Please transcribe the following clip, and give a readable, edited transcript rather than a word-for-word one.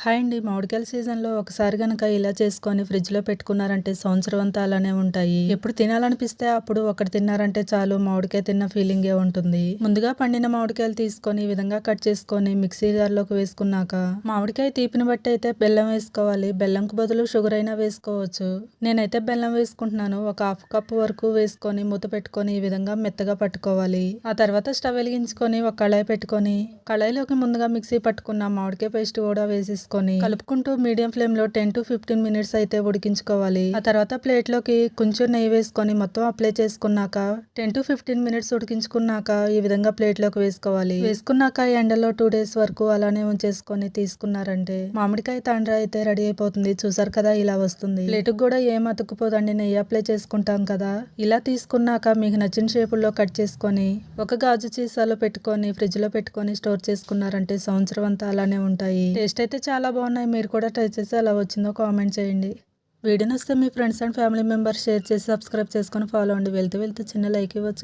Hi అండి. మామిడికాయల సీజన్‌లో ఒకసారి గనక ఇలా చేసుకొని ఫ్రిడ్జ్‌లో పెట్టుకున్నారంటే సంవత్సరం అంతా అలానే ఉంటాయి. ఎప్పుడు తినాలనిపిస్తే అప్పుడు ఒకటి తిన్నారంటే చాలు మామిడికాయ తిన్న ఫీలింగే ఉంటుంది. ముందుగా పండిన మామిడికాయలు తీసుకొని ఈ విధంగా కట్ చేసుకొని మిక్సీ జార్‌లోకి వేసుకున్నాక మామిడికాయ తీపిని బట్టి అయితే బెల్లం వేసుకోవాలి. బెల్లంకు బదులు షుగర్ అయినా వేసుకోవచ్చు. నేనైతే బెల్లం వేసుకుంటున్నాను. ఒక హాఫ్ కప్ వరకు వేసుకొని మూత పెట్టుకొని ఈ విధంగా మెత్తగా పట్టుకోవాలి. ఆ తర్వాత స్టవ్ వెలిగించుకొని ఒక కళాయి పెట్టుకొని కళాయిలోకి ముందుగా మిక్సీ పట్టుకున్న మామిడికాయ పేస్ట్ కూడా వేసేసుకొని కలుపుకుంటూ మీడియం ఫ్లేమ్ లో 10 to 15 మినిట్స్ అయితే ఉడికించుకోవాలి. ఆ తర్వాత ప్లేట్ లోకి కొంచెం నెయ్యి వేసుకొని మొత్తం అప్లై చేసుకున్నాక 10 to 15 మినిట్స్ ఉడికించుకున్నాక ఈ విధంగా ప్లేట్ లోకి వేసుకోవాలి. వేసుకున్నాక ఎండలో 2 days వరకు అలానే ఉంచేసుకొని తీసుకున్నారంటే మామిడికాయ తాండ్ర అయితే రెడీ అయిపోతుంది. చూసారు కదా, ఇలా వస్తుంది. ప్లేట్ కూడా ఏం అతుక్కుపోదండి, నెయ్యి అప్లై చేసుకుంటాం కదా. ఇలా తీసుకున్నాక మీకు నచ్చిన షేపుల్లో కట్ చేసుకొని ఒక గాజు సీసాలో పెట్టుకొని ఫ్రిడ్జ్ లో పెట్టుకొని స్టోర్ చేసుకున్నారంటే సంవత్సరం అంతా అలానే ఉంటాయి. టేస్ట్ అయితే చాలా బాగున్నాయి. మీరు కూడా ట్రై చేసి ఎలా వచ్చిందో కామెంట్ చేయండి. వీడియో నచ్చితే మీ friends and family members share చేసి సబ్స్క్రైబ్ చేసుకొని ఫాలో అండి. వెళ్తూ చిన్న లైక్ ఇవ్వచ్చు.